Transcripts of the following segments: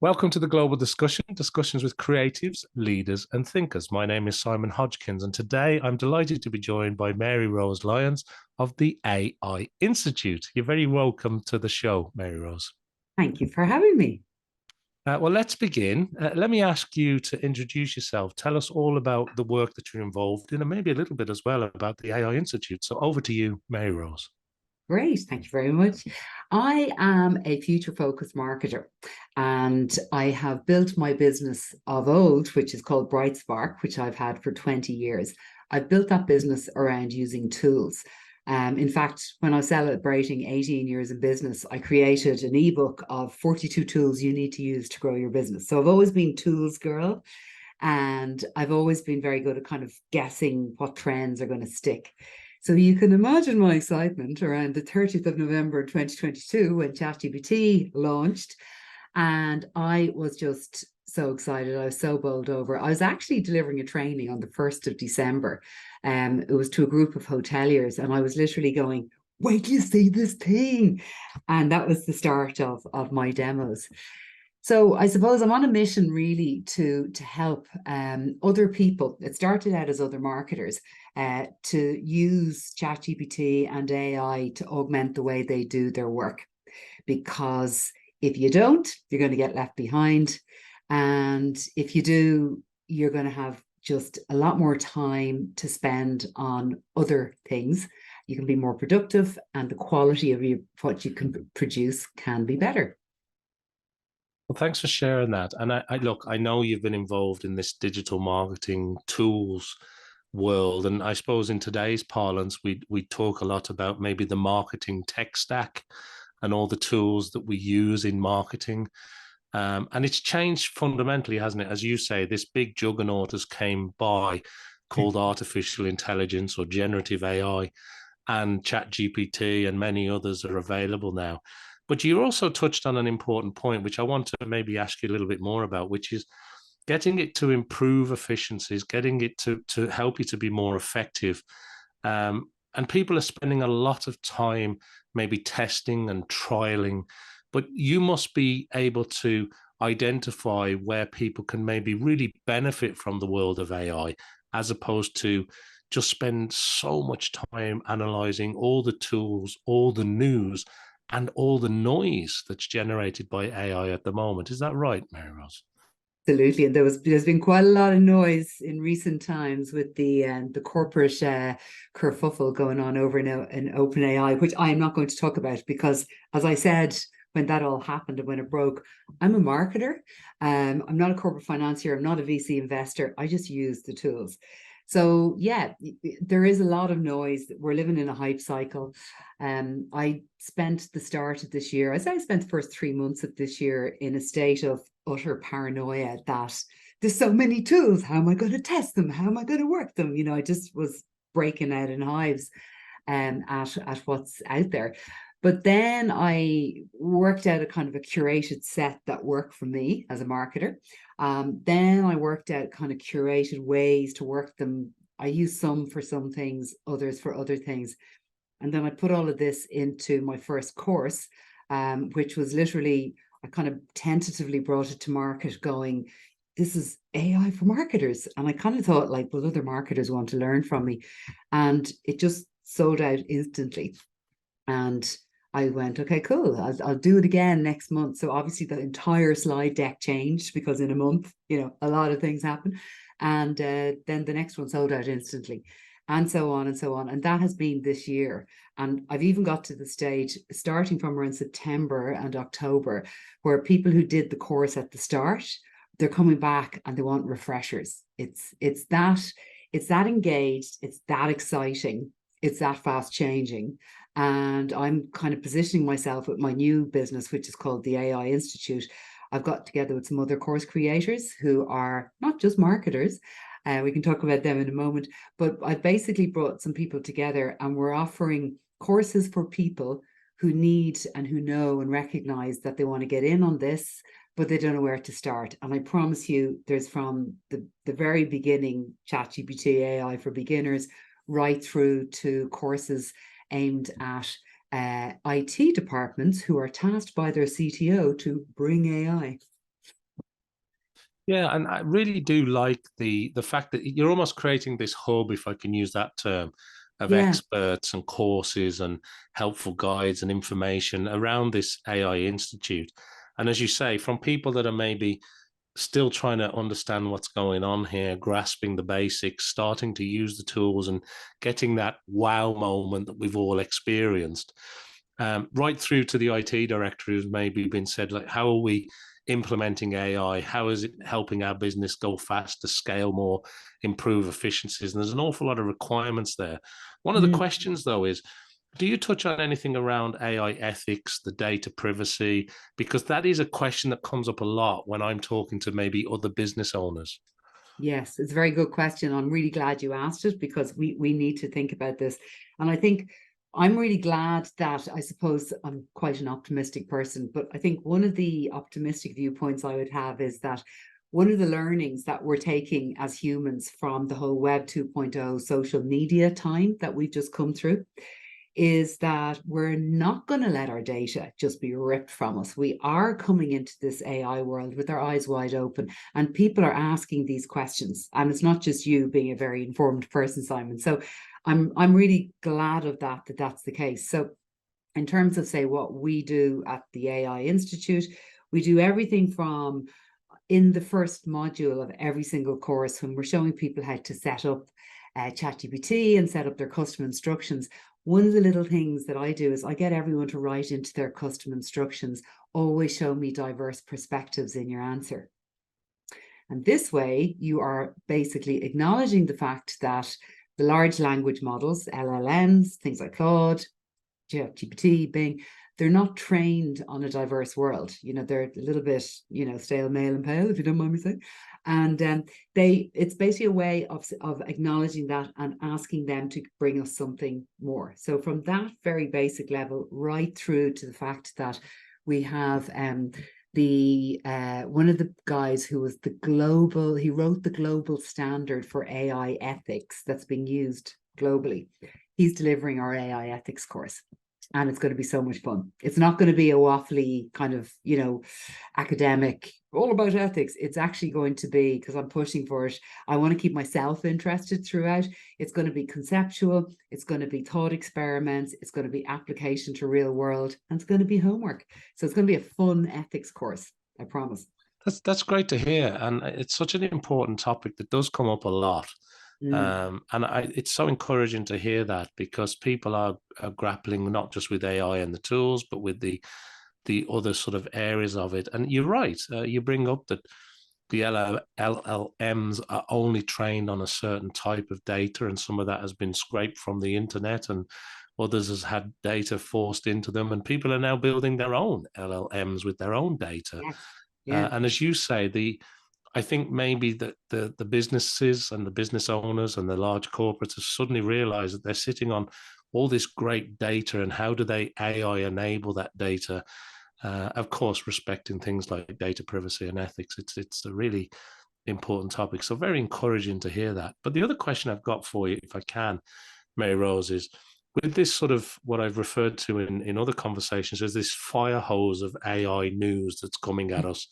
Welcome to the Global Discussion, discussions with creatives, leaders, and thinkers. My name is Simon Hodgkins, and today I'm delighted to be joined by Maryrose Lyons of the AI Institute. You're very welcome to the show, Maryrose. Thank you for having me. Well, let's begin. Let me ask you to introduce yourself. Tell us all about the work that you're involved in, and maybe a little bit as well about the AI Institute. So over to you, Maryrose. Great, thank you very much. I am a future-focused marketer, and I have built my business of old, which is called Brightspark, which I've had for 20 years. I've built that business around using tools. In fact, when I was celebrating 18 years in business, I created an ebook of 42 tools you need to use to grow your business. So I've always been tools girl, and I've always been very good at kind of guessing what trends are going to stick. So you can imagine my excitement around the 30th of November 2022 when ChatGPT launched. And I was just so excited. I was so bowled over. I was actually delivering a training on the 1st of December. It was to a group of hoteliers, and I was literally going, wait till you see this thing. And that was the start of my demos. So I suppose I'm on a mission really to help other people. It started out as other marketers to use ChatGPT and AI to augment the way they do their work. Because if you don't, you're going to get left behind. And if you do, you're going to have just a lot more time to spend on other things. You can be more productive, and the quality of what you can produce can be better. Well, thanks for sharing that. And I know you've been involved in this digital marketing tools world, and I suppose in today's parlance, we talk a lot about maybe the marketing tech stack and all the tools that we use in marketing. And it's changed fundamentally, hasn't it? As you say, this big juggernaut has came by called artificial intelligence or generative AI, and ChatGPT and many others are available now. But you also touched on an important point, which I want to maybe ask you a little bit more about, which is getting it to improve efficiencies, getting it to help you to be more effective. And people are spending a lot of time maybe testing and trialing, but you must be able to identify where people can maybe really benefit from the world of AI, as opposed to just spend so much time analyzing all the tools, all the news, and all the noise that's generated by AI at the moment. Is that right, Maryrose? Absolutely, and there's been quite a lot of noise in recent times with the corporate kerfuffle going on over in OpenAI, which I am not going to talk about because, as I said when that all happened and when it broke, I'm a marketer. I'm not a corporate financier. I'm not a VC investor. I just use the tools. So yeah, there is a lot of noise. We're living in a hype cycle. I spent the start of this year, I spent the first 3 months of this year in a state of utter paranoia that there's so many tools. How am I going to test them? How am I going to work them? You know, I just was breaking out in hives at what's out there. But then I worked out a kind of a curated set that worked for me as a marketer. Then I worked out kind of curated ways to work them. I use some for some things, others for other things. And then I put all of this into my first course, which was literally, I kind of tentatively brought it to market going, this is AI for marketers. And I kind of thought like, well, other marketers want to learn from me. And it just sold out instantly. And I went, okay, cool. I'll do it again next month. So obviously the entire slide deck changed because in a month, you know, a lot of things happen. And then the next one sold out instantly, and so on and so on. And that has been this year. And I've even got to the stage starting from around September and October, where people who did the course at the start, they're coming back and they want refreshers. It's that engaged, it's that exciting, it's that fast changing. And I'm kind of positioning myself with my new business, which is called the AI Institute. I've got together with some other course creators who are not just marketers. We can talk about them in a moment, but I basically brought some people together and we're offering courses for people who need and who know and recognize that they want to get in on this, but they don't know where to start. And I promise you, there's from the very beginning, ChatGPT AI for beginners, right through to courses aimed at IT departments who are tasked by their CTO to bring AI. Yeah, and I really do like the fact that you're almost creating this hub, if I can use that term, of Yeah. experts and courses and helpful guides and information around this AI Institute. And as you say, from people that are maybe still trying to understand what's going on here, grasping the basics, starting to use the tools and getting that wow moment that we've all experienced. Right through to the IT director who's maybe been said, like, how are we implementing AI? How is it helping our business go faster, scale more, improve efficiencies? And there's an awful lot of requirements there. One of the Mm. questions, though, is do you touch on anything around AI ethics, the data privacy? Because that is a question that comes up a lot when I'm talking to maybe other business owners. Yes, it's a very good question. I'm really glad you asked it because we need to think about this. And I think I'm really glad that, I suppose I'm quite an optimistic person, but I think one of the optimistic viewpoints I would have is that one of the learnings that we're taking as humans from the whole Web 2.0 social media time that we've just come through is that we're not going to let our data just be ripped from us. We are coming into this AI world with our eyes wide open, and people are asking these questions. And it's not just you being a very informed person, Simon. So I'm really glad of that that's the case. So in terms of, say, what we do at the AI Institute, we do everything from, in the first module of every single course, when we're showing people how to set up ChatGPT and set up their custom instructions, one of the little things that I do is I get everyone to write into their custom instructions, always show me diverse perspectives in your answer. And this way, you are basically acknowledging the fact that the large language models, LLMs, things like Claude, ChatGPT, Bing, they're not trained on a diverse world. They're a little bit, stale, male, and pale, if you don't mind me saying. And it's basically a way of acknowledging that and asking them to bring us something more. So from that very basic level, right through to the fact that we have the one of the guys who was he wrote the global standard for AI ethics that's being used globally. He's delivering our AI ethics course. And it's going to be so much fun. It's not going to be a waffly kind of, academic, all about ethics. It's actually going to be, because I'm pushing for it, I want to keep myself interested throughout. It's going to be conceptual. It's going to be thought experiments. It's going to be application to real world. And it's going to be homework. So it's going to be a fun ethics course, I promise. That's great to hear. And it's such an important topic that does come up a lot. It's so encouraging to hear that because people are grappling not just with AI and the tools, but with the other sort of areas of it. And you're right. You bring up that the LLMs are only trained on a certain type of data, and some of that has been scraped from the internet, and others has had data forced into them. And people are now building their own LLMs with their own data. Yes. Yeah. And as you say, I think maybe that the businesses and the business owners and the large corporates have suddenly realized that they're sitting on all this great data, and how do they AI enable that data? Of course, respecting things like data privacy and ethics. It's a really important topic. So very encouraging to hear that. But the other question I've got for you, if I can, Maryrose, is with this sort of what I've referred to in other conversations as this fire hose of AI news that's coming at us,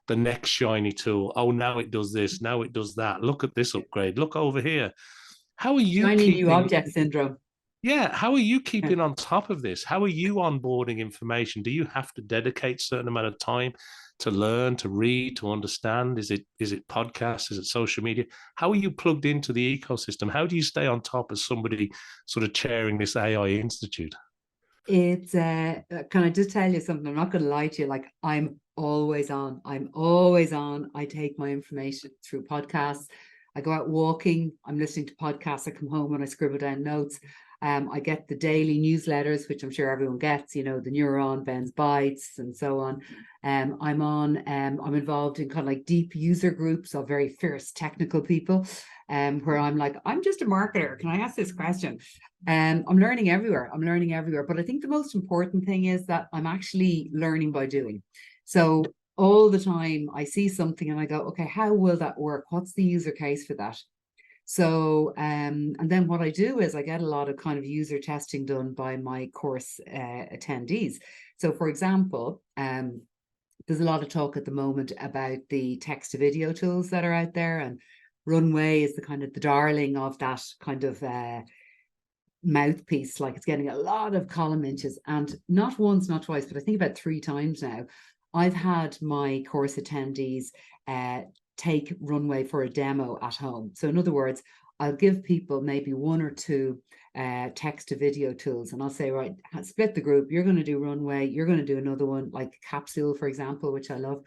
the next shiny tool. Oh, now it does this, now it does that. Look at this upgrade. Look over here. How are you Shiny new keeping object syndrome. yeah, how are you keeping on top of this? How are you onboarding information? Do you have to dedicate a certain amount of time to learn, to read, to understand? Is it podcasts? Is it social media? How are you plugged into the ecosystem? How do you stay on top as somebody sort of chairing this AI institute? It's can I just tell you something? I'm not going to lie to you. Like, I'm always on. I'm always on. I take my information through podcasts. I go out walking. I'm listening to podcasts. I come home and I scribble down notes. I get the daily newsletters, which I'm sure everyone gets. The Neuron, Ben's Bites, and so on. I'm involved in kind of like deep user groups of very fierce technical people, where I'm like, I'm just a marketer. Can I ask this question? I'm learning everywhere. But I think the most important thing is that I'm actually learning by doing. So all the time I see something and I go, okay, how will that work? What's the user case for that? So, and then what I do is I get a lot of kind of user testing done by my course attendees. So for example, there's a lot of talk at the moment about the text to video tools that are out there, and Runway is the kind of the darling of that kind of mouthpiece. Like, it's getting a lot of column inches, and not once, not twice, but I think about 3 times now, I've had my course attendees take Runway for a demo at home. So in other words, I'll give people maybe 1 or 2 text to video tools, and I'll say, right, split the group. You're going to do Runway, you're going to do another one like Capsule, for example, which I love.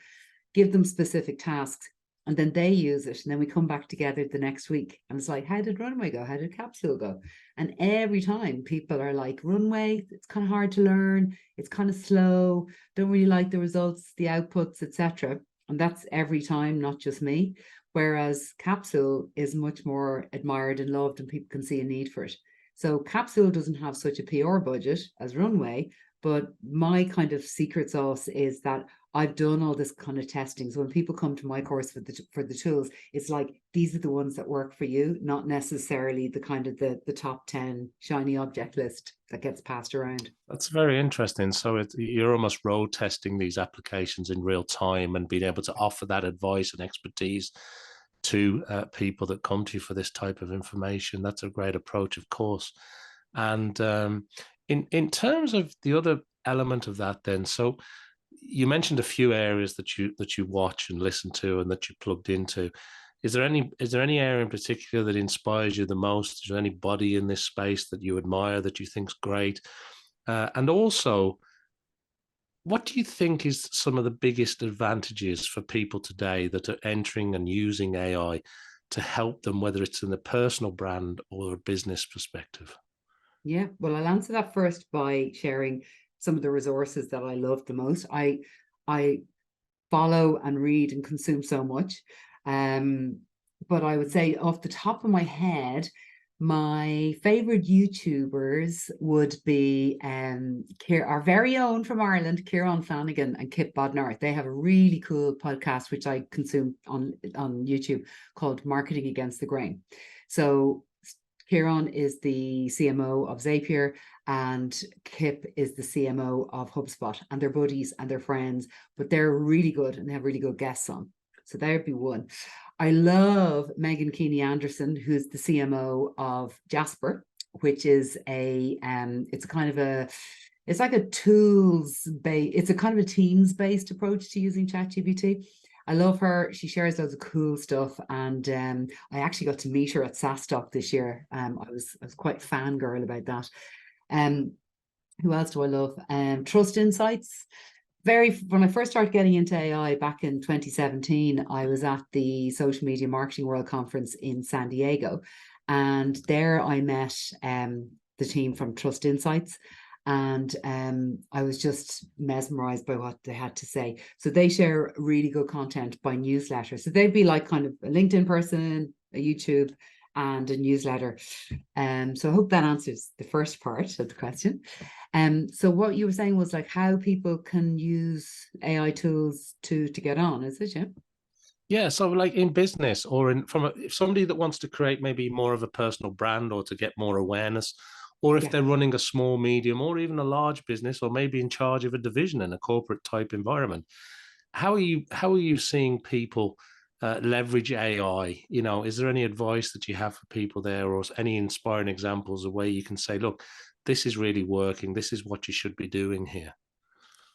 Give them specific tasks, and then they use it, and then we come back together the next week, and it's like, how did Runway go? How did Capsule go? And every time people are like, Runway, it's kind of hard to learn, it's kind of slow, don't really like the results, the outputs, etc. And that's every time, not just me. Whereas Capsule is much more admired and loved, and people can see a need for it. So Capsule doesn't have such a PR budget as Runway, but my kind of secret sauce is that I've done all this kind of testing. So when people come to my course for the tools, it's like, these are the ones that work for you, not necessarily the kind of the top 10 shiny object list that gets passed around. That's very interesting. So you're almost road testing these applications in real time and being able to offer that advice and expertise to people that come to you for this type of information. That's a great approach, of course. And in terms of the other element of that, then, so you mentioned a few areas that you watch and listen to and that you plugged into. Is there any area in particular that inspires you the most? Is there anybody in this space that you admire that you think's great? And also, what do you think is some of the biggest advantages for people today that are entering and using AI to help them, whether it's in a personal brand or a business perspective? Yeah, well, I'll answer that first by sharing some of the resources that I love the most. I follow and read and consume so much. But I would say off the top of my head, my favorite YouTubers would be our very own from Ireland, Kieran Flanagan and Kip Bodnar. They have a really cool podcast, which I consume on YouTube, called Marketing Against the Grain. So Kieran is the CMO of Zapier, and Kip is the CMO of HubSpot, and they're buddies and they're friends, but they're really good and they have really good guests on. So that would be one. I love Megan Keeney Anderson, who's the CMO of Jasper, which is it's like a it's a kind of a teams-based approach to using ChatGPT. I love her. She shares loads of cool stuff, and I actually got to meet her at SaaStock this year. I was quite fangirl about that. Who else do I love? Trust Insights. When I first started getting into AI back in 2017, I was at the Social Media Marketing World Conference in San Diego, and there I met the team from Trust Insights, and I was just mesmerized by what they had to say. So they share really good content by newsletter. So they'd be like kind of a LinkedIn person, a YouTube, and a newsletter. So I hope that answers the first part of the question. So what you were saying was like how people can use AI tools to get on, is it? Yeah. Yeah, so like in business or if somebody that wants to create maybe more of a personal brand or to get more awareness, or if they're running a small, medium, or even a large business, or maybe in charge of a division in a corporate type environment, how are you seeing people leverage AI? You know, is there any advice that you have for people there, or any inspiring examples of where you can say, look, this is really working, this is what you should be doing here?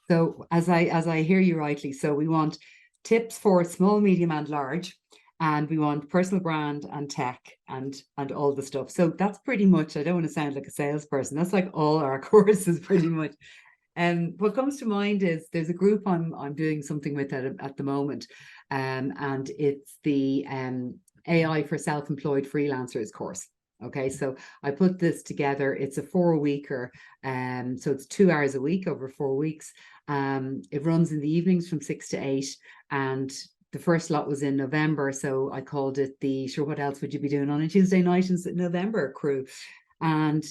So as I hear you rightly, so we want tips for small, medium, and large, and we want personal brand and tech and all the stuff. So that's pretty much, I don't want to sound like a salesperson, that's like all our courses pretty much. And what comes to mind is there's a group I'm doing something with at the moment, and it's the AI for self-employed freelancers course. Okay, so I put this together. It's a 4-weeker, so it's 2 hours a week over 4 weeks. It runs in the evenings from 6 to 8, and the first lot was in November, so I called it the "Sure, what else would you be doing on a Tuesday night in November" crew, and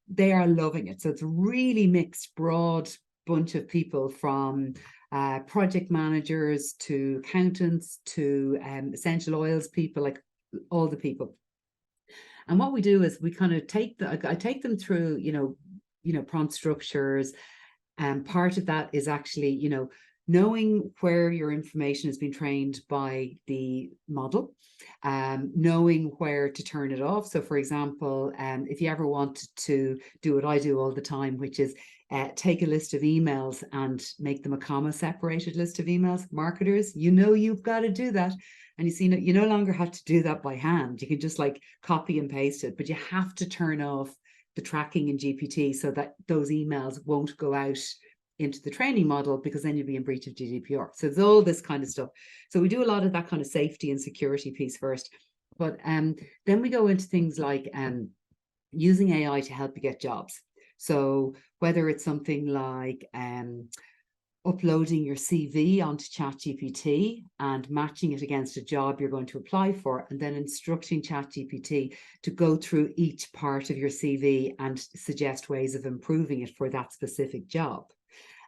they are loving it. So it's a really mixed, broad bunch of people, from project managers to accountants to essential oils people, like all the people. And what we do is we kind of I take them through, prompt structures. And part of that is actually, knowing where your information has been trained by the model, knowing where to turn it off. So for example, if you ever wanted to do what I do all the time, which is take a list of emails and make them a comma separated list of emails, marketers, you've got to do that. And you no longer have to do that by hand. You can just like copy and paste it, but you have to turn off the tracking in GPT so that those emails won't go out into the training model, because then you'll be in breach of GDPR. So it's all this kind of stuff. So we do a lot of that kind of safety and security piece first. But then we go into things like using AI to help you get jobs. So whether it's something like uploading your CV onto ChatGPT and matching it against a job you're going to apply for, and then instructing ChatGPT to go through each part of your CV and suggest ways of improving it for that specific job.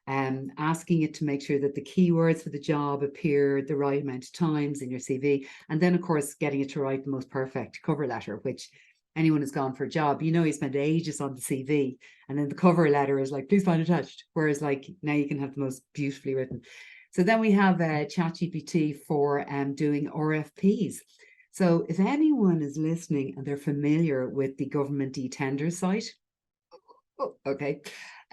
Asking it to make sure that the keywords for the job appear the right amount of times in your CV. And then, of course, getting it to write the most perfect cover letter, which anyone who's gone for a job, you spend ages on the CV, and then the cover letter is like, please find attached. Whereas like now you can have the most beautifully written. So then we have ChatGPT for doing RFPs. So if anyone is listening and they're familiar with the government e-tender site, okay,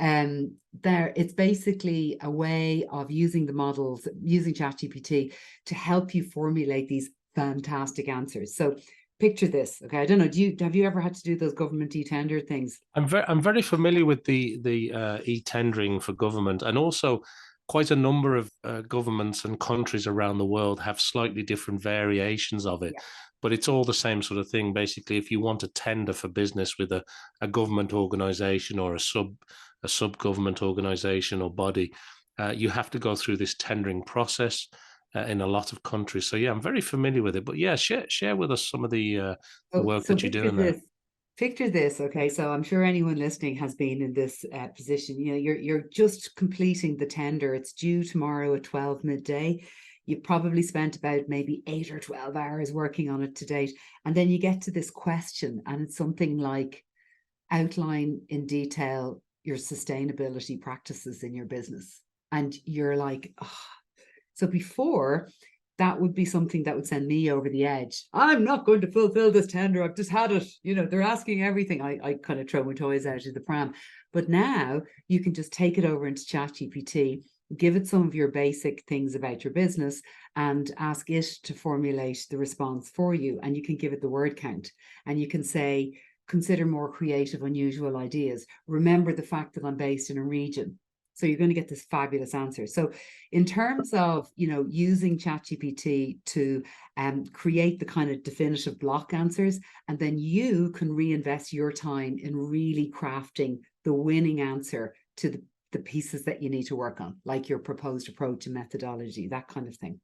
there it's basically a way of using the models, using ChatGPT to help you formulate these fantastic answers. So picture this, okay? I don't know, have you ever had to do those government e-tender things? I'm very familiar with the e-tendering for government, and also quite a number of governments and countries around the world have slightly different variations of it. Yeah. But it's all the same sort of thing. Basically, if you want to tender for business with a government organization or a sub-government organization or body, you have to go through this tendering process in a lot of countries. So yeah, I'm very familiar with it. But yeah, share with us some of the work So that you're doing there. Picture this, okay? So I'm sure anyone listening has been in this position. You're just completing the tender. It's due tomorrow at 12 midday. You've probably spent about maybe 8 or 12 hours working on it to date. And then you get to this question, and it's something like, outline in detail your sustainability practices in your business. And you're like, oh. So before, that would be something that would send me over the edge. I'm not going to fulfill this tender. I've just had it. They're asking everything. I kind of throw my toys out of the pram. But now you can just take it over into ChatGPT, give it some of your basic things about your business, and ask it to formulate the response for you. And you can give it the word count, and you can say, consider more creative, unusual ideas. Remember the fact that I'm based in a region. So you're going to get this fabulous answer. So in terms of, using ChatGPT to create the kind of definitive block answers, and then you can reinvest your time in really crafting the winning answer to the pieces that you need to work on, like your proposed approach and methodology, that kind of thing.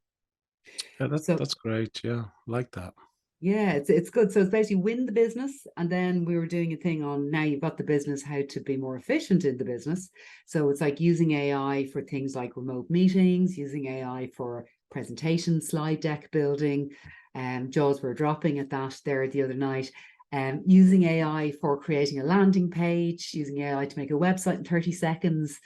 Yeah, that's great. Yeah, like that. Yeah, it's good. So it's basically win the business. And then we were doing a thing on, now you've got the business, how to be more efficient in the business. So it's like using AI for things like remote meetings, using AI for presentation, slide deck building. Jaws were dropping at that there the other night. Using AI for creating a landing page, using AI to make a website in 30 seconds.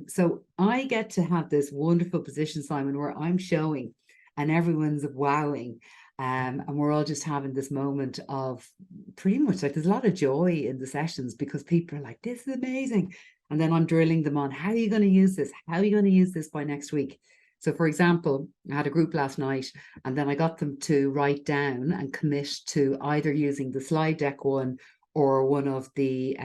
So I get to have this wonderful position, Simon, where I'm showing and everyone's wowing. And we're all just having this moment of pretty much like, there's a lot of joy in the sessions because people are like, this is amazing. And then I'm drilling them on, how are you going to use this? How are you going to use this by next week? So for example, I had a group last night, and then I got them to write down and commit to either using the slide deck one or one of the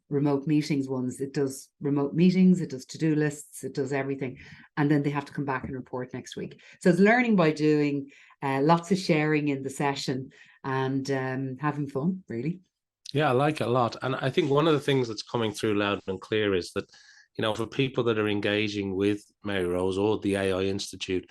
remote meetings ones. It does remote meetings, it does to-do lists, it does everything. And then they have to come back and report next week. So it's learning by doing, lots of sharing in the session, and having fun, really. Yeah, I like it a lot. And I think one of the things that's coming through loud and clear is that, for people that are engaging with Maryrose or the AI Institute,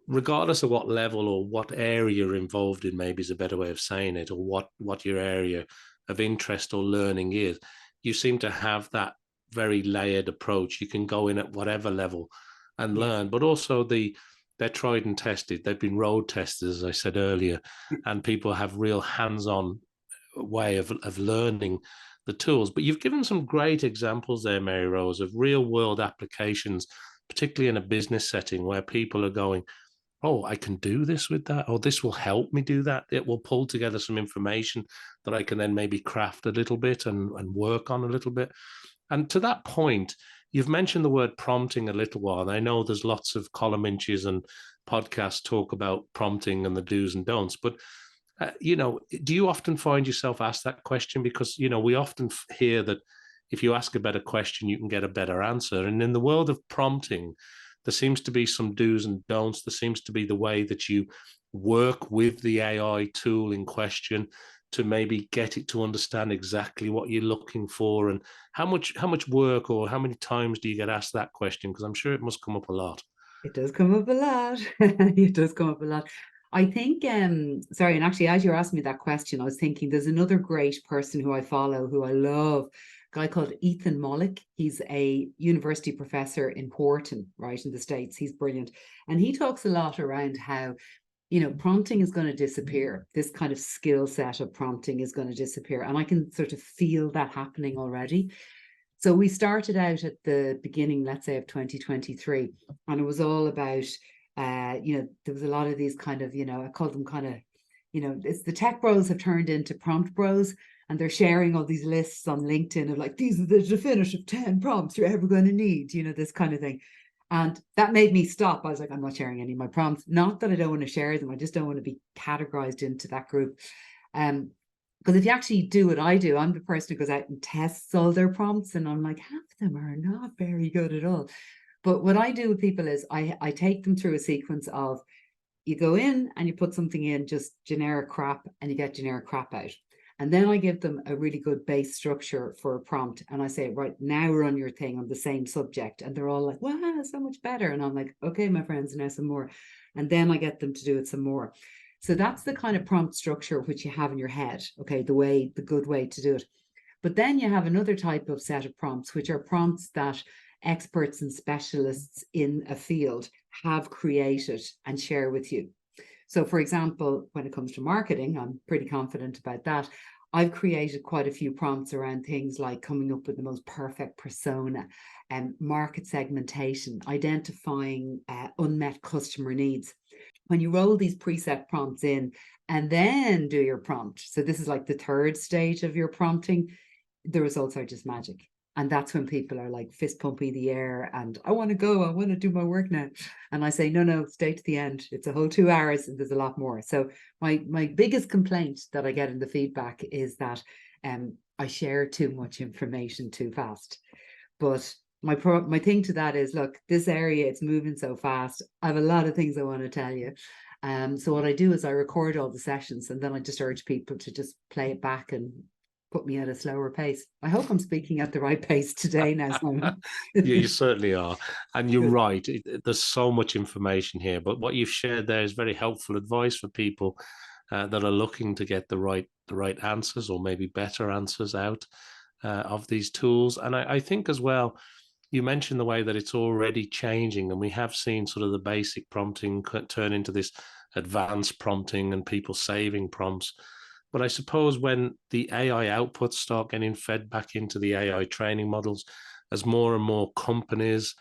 regardless of what level or what area you're involved in, maybe is a better way of saying it, or what your area of interest or learning is, you seem to have that very layered approach. You can go in at whatever level and learn, but also they're tried and tested. They've been road tested, as I said earlier, and people have real hands-on way of learning the tools. But you've given some great examples there, Maryrose, of real world applications particularly in a business setting where people are going, oh, I can do this with that, or this will help me do that. It will pull together some information that I can then maybe craft a little bit and work on a little bit. And to that point, you've mentioned the word prompting a little while. And I know there's lots of column inches and podcasts talk about prompting and the do's and don'ts, but do you often find yourself asked that question? Because, we often hear that if you ask a better question, you can get a better answer. And in the world of prompting, there seems to be some do's and don'ts. There seems to be the way that you work with the AI tool in question to maybe get it to understand exactly what you're looking for. And how much work, or how many times do you get asked that question? Because I'm sure it must come up a lot. It does come up a lot. It does come up a lot. I think, sorry, and actually, as you're asking me that question, I was thinking there's another great person who I follow, who I love, a guy called Ethan Mollick. He's a university professor in Wharton, right, in the States. He's brilliant. And he talks a lot around how, prompting is going to disappear. This kind of skill set of prompting is going to disappear. And I can sort of feel that happening already. So we started out at the beginning, let's say, of 2023, and it was all about, there was a lot of these kind of, I call them kind of, it's the tech bros have turned into prompt bros, and they're sharing all these lists on LinkedIn of like, these are the definitive 10 prompts you're ever going to need, this kind of thing. And that made me stop. I was like, I'm not sharing any of my prompts. Not that I don't want to share them. I just don't want to be categorized into that group. Because if you actually do what I do, I'm the person who goes out and tests all their prompts, and I'm like, half of them are not very good at all. But what I do with people is I take them through a sequence of, you go in and you put something in, just generic crap, and you get generic crap out. And then I give them a really good base structure for a prompt. And I say, right, now run your thing on the same subject. And they're all like, wow, so much better. And I'm like, okay, my friends, now some more. And then I get them to do it some more. So that's the kind of prompt structure which you have in your head, okay, the good way to do it. But then you have another type of set of prompts, which are prompts that experts and specialists in a field have created and share with you. So, for example, when it comes to marketing, I'm pretty confident about that. I've created quite a few prompts around things like coming up with the most perfect persona, and market segmentation, identifying unmet customer needs. When you roll these preset prompts in and then do your prompt, so this is like the third stage of your prompting, the results are just magic. And that's when people are like fist pumping the air and I want to go, I want to do my work now. And I say, no, stay to the end. It's a whole 2 hours and there's a lot more. So my biggest complaint that I get in the feedback is that I share too much information too fast. But my thing to that is, look, this area, it's moving so fast. I have a lot of things I want to tell you. So what I do is I record all the sessions, and then I just urge people to just play it back and put me at a slower pace. I hope I'm speaking at the right pace today now, Simon. Yeah, you certainly are. And you're right. There's so much information here, but what you've shared there is very helpful advice for people that are looking to get the right answers, or maybe better answers out of these tools. And I think as well, you mentioned the way that it's already changing, and we have seen sort of the basic prompting turn into this advanced prompting and people saving prompts. But I suppose when the AI outputs start getting fed back into the AI training models, as more and more companies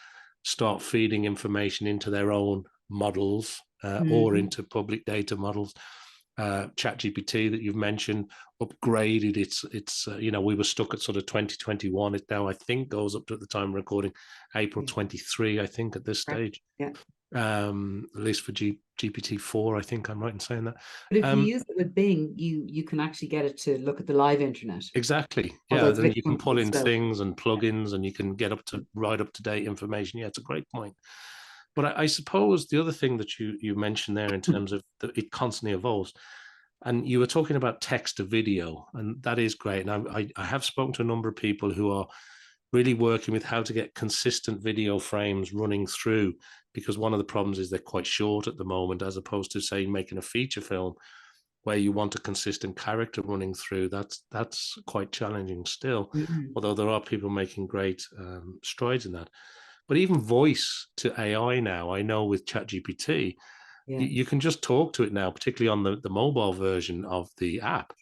start feeding information into their own models or into public data models, ChatGPT that you've mentioned upgraded its we were stuck at sort of 2021. It now I think goes up to, at the time of recording, April 23, I think, at this stage. Yeah. At least for GPT-4, I think I'm right in saying that. But if you use it with Bing, you can actually get it to look at the live internet. Exactly. Although Yeah. it's a Then bit you can pull in slow. things and plugins, and you can get up to right up to date information. Yeah, it's a great point. But I suppose the other thing that you mentioned there in terms of that it constantly evolves, and you were talking about text to video, and that is great. And I have spoken to a number of people who are really working with how to get consistent video frames running through, because one of the problems is they're quite short at the moment, as opposed to, say, making a feature film where you want a consistent character running through. That's quite challenging still, although there are people making great strides in that. But even voice to AI now, I know with ChatGPT, you can just talk to it now, particularly on the mobile version of the app,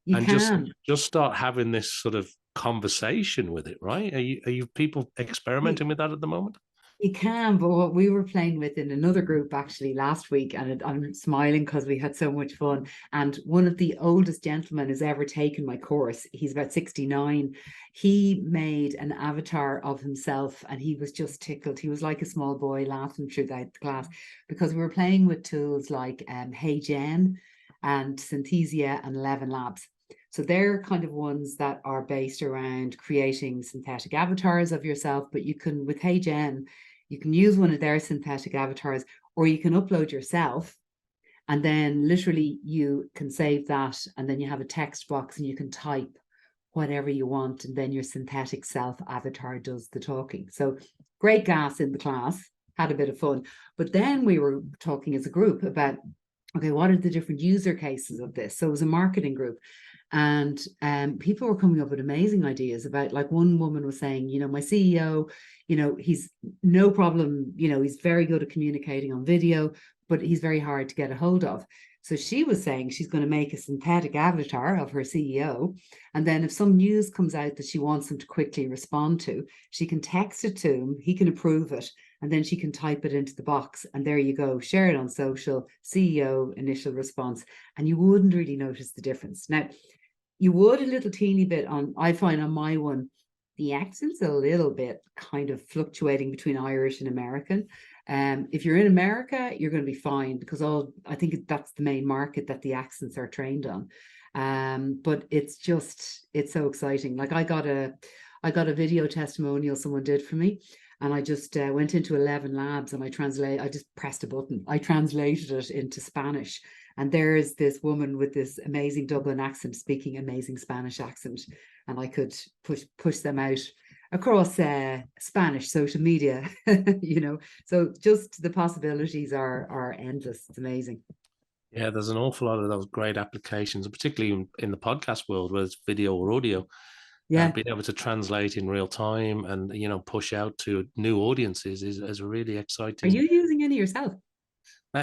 You and can. just start having this sort of conversation with it, right? Are you people experimenting with that at the moment? You can, but what we were playing with in another group actually last week, and I'm smiling because we had so much fun. And one of the oldest gentlemen who's ever taken my course, he's about 69. He made an avatar of himself and he was just tickled. He was like a small boy laughing through the class because we were playing with tools like Hey Gen and Synthesia and 11 Labs. So they're kind of ones that are based around creating synthetic avatars of yourself, but you can, with Hey Gen, you can use one of their synthetic avatars, or you can upload yourself, and then literally you can save that, and then you have a text box and you can type whatever you want, and then your synthetic self avatar does the talking. So great gas in the class, had a bit of fun. But then we were talking as a group about, okay, what are the different user cases of this? So it was a marketing group. And people were coming up with amazing ideas about, like, one woman was saying, my CEO, he's no problem, he's very good at communicating on video, but he's very hard to get a hold of. So she was saying she's going to make a synthetic avatar of her CEO. And then if some news comes out that she wants him to quickly respond to, she can text it to him, he can approve it, and then she can type it into the box. And there you go, share it on social, CEO, initial response. And you wouldn't really notice the difference. Now, you would a little teeny bit on, I find on my one, the accent's a little bit kind of fluctuating between Irish and American. If you're in America, you're going to be fine because I think that's the main market that the accents are trained on. But it's so exciting. Like I got a video testimonial someone did for me, and I just went into 11 Labs and I just pressed a button. I translated it into Spanish. And there's this woman with this amazing Dublin accent speaking amazing Spanish accent. And I could push them out across Spanish social media, So just the possibilities are endless. It's amazing. Yeah, there's an awful lot of those great applications, particularly in the podcast world, whether it's video or audio. Yeah. Being able to translate in real time and push out to new audiences is really Are exciting. you using any yourself?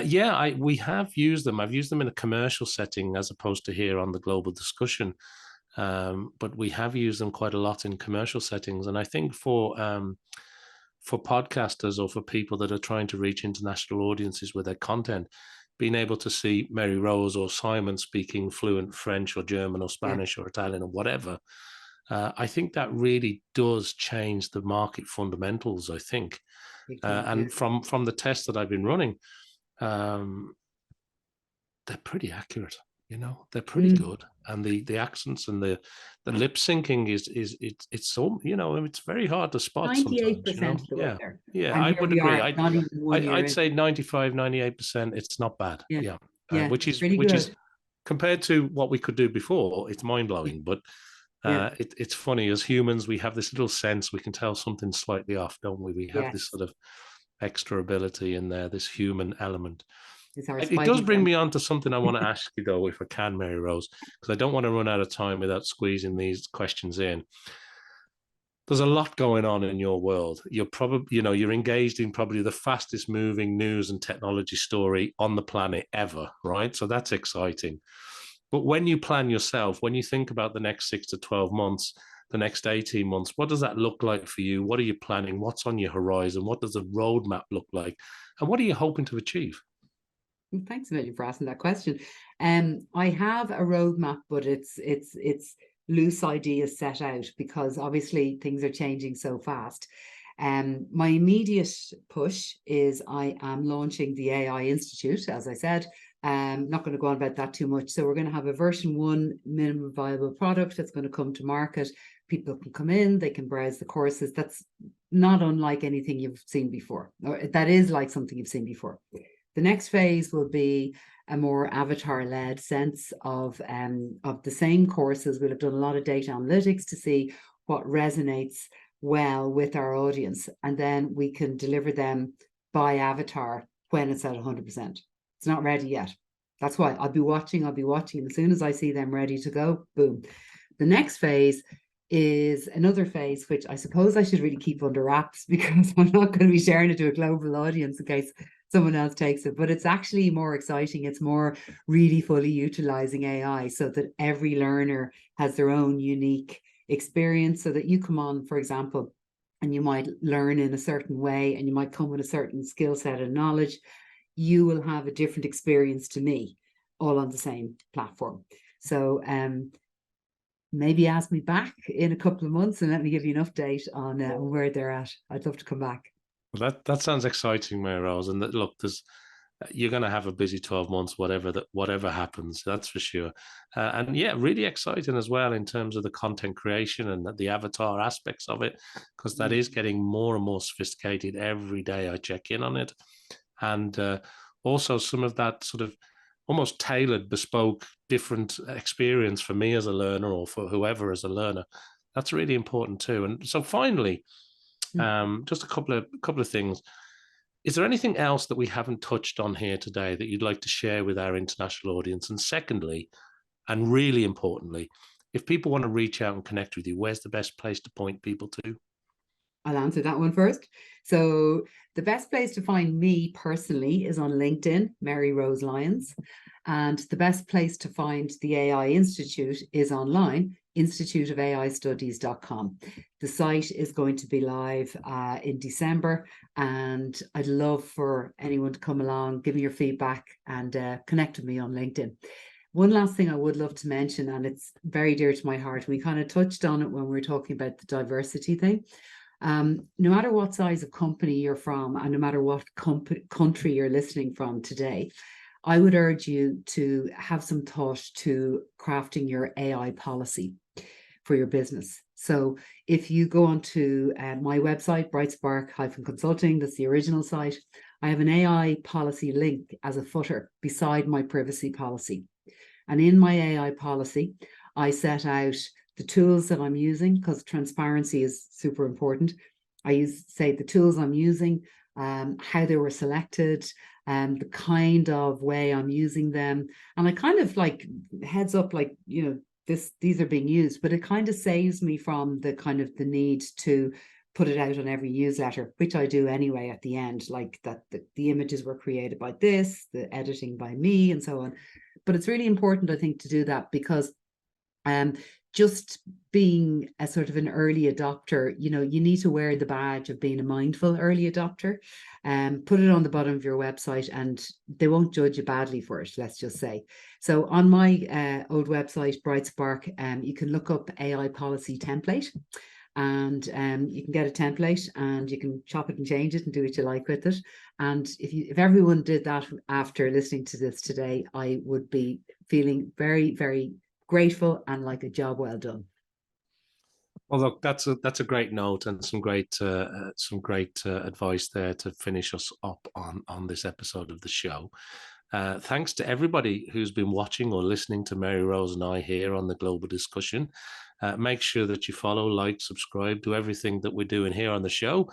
Yeah, we have used them. I've used them in a commercial setting as opposed to here on the global discussion. But we have used them quite a lot in commercial settings. And I think for podcasters or for people that are trying to reach international audiences with their content, being able to see Maryrose or Simon speaking fluent French or German or Yeah. Spanish or Italian or whatever, I think that really does change the market fundamentals, I think. And from the tests that I've been running, they're pretty accurate. They're pretty good, and the accents and the lip syncing it's so it's very hard to spot sometimes. 98% of the way Yeah, there. yeah, And I here would we agree. are, not even 1 year I'd in. say 95, 98%. It's not bad. Yeah. Yeah, Yeah. which is Pretty good. compared to what we could do before, it's mind blowing. But Yeah. it's funny, as humans, we have this little sense we can tell something's slightly off, don't we? We have this Yes. sort of extra ability in there, this human element. It's our It does spidey bring sense. me on to something I want to ask you, though, if I can, Maryrose, because I don't want to run out of time without squeezing these questions in. There's a lot going on in your world. You're probably, you're engaged in probably the fastest moving news and technology story on the planet ever, right? So that's exciting. But when you plan yourself, when you think about the next 6 to 12 months, the next 18 months, what does that look like for you? What are you planning? What's on your horizon? What does a roadmap look like? And what are you hoping to achieve? Thanks a million for asking that question. I have a roadmap, but it's loose ideas set out because obviously things are changing so fast. My immediate push is I am launching the AI Institute, as I said. Not going to go on about that too much. So we're going to have a version 1 minimum viable product that's going to come to market. People can come in, they can browse the courses. That's not unlike anything you've seen before, or that is like something you've seen before. The next phase will be a more avatar-led sense of the same courses. We'll have done a lot of data analytics to see what resonates well with our audience, and then we can deliver them by avatar when it's at 100%. It's not ready yet. That's why I'll be watching. And as soon as I see them ready to go, boom. The next phase is another phase, which I suppose I should really keep under wraps because I'm not going to be sharing it to a global audience in case someone else takes it, but it's actually more exciting. It's more really fully utilizing AI so that every learner has their own unique experience, so that you come on, for example, and you might learn in a certain way, and you might come with a certain skill set and knowledge, you will have a different experience to me, all on the same platform. So maybe ask me back in a couple of months and let me give you an update on where they're at. I'd love to come back. Well, that sounds exciting, Maryrose. And look, you're going to have a busy 12 months, whatever happens, that's for sure. And yeah, really exciting as well in terms of the content creation and the avatar aspects of it, because that is getting more and more sophisticated every day. I check in on it. And also some of that sort of almost tailored, bespoke, different experience for me as a learner, or for whoever as a learner. That's really important too. And so finally, just a couple of things. Is there anything else that we haven't touched on here today that you'd like to share with our international audience? And secondly, and really importantly, if people want to reach out and connect with you, where's the best place to point people to? I'll answer that one first. So the best place to find me personally is on LinkedIn, Maryrose Lyons. And the best place to find the AI Institute is online, instituteofaistudies.com. The site is going to be live in December, and I'd love for anyone to come along, give me your feedback, and connect with me on LinkedIn. One last thing I would love to mention, and it's very dear to my heart, we kind of touched on it when we were talking about the diversity thing. No matter what size of company you're from, and no matter what country you're listening from today, I would urge you to have some thought to crafting your AI policy for your business. So if you go onto my website, Brightspark-consulting, that's the original site, I have an AI policy link as a footer beside my privacy policy. And in my AI policy, I set out the tools that I'm using, because transparency is super important. I say the tools I'm using, how they were selected, the kind of way I'm using them. And I kind of like heads up, like, these are being used, but it kind of saves me from the need to put it out on every newsletter, which I do anyway at the end, like that the images were created by this, the editing by me, and so on. But it's really important, I think, to do that, because just being a sort of an early adopter, you need to wear the badge of being a mindful early adopter, and put it on the bottom of your website, and they won't judge you badly for it, let's just say. So on my old website, Brightspark, you can look up AI policy template, and you can get a template, and you can chop it and change it and do what you like with it. And if everyone did that after listening to this today, I would be feeling very, very grateful and like a job well done. Well, look, that's a great note, and some great advice there to finish us up on this episode of the show. Thanks to everybody who's been watching or listening to Maryrose and I here on the Global Discussion. Make sure that you follow, like, subscribe, do everything that we're doing here on the show.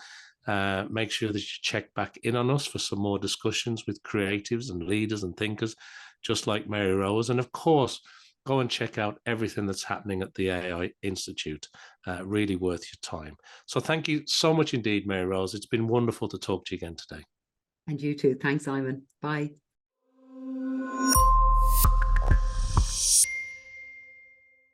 Make sure that you check back in on us for some more discussions with creatives and leaders and thinkers, just like Maryrose. And of course, go and check out everything that's happening at the AI Institute. Really worth your time. So thank you so much indeed, Maryrose. It's been wonderful to talk to you again today. And you too. Thanks, Simon. Bye.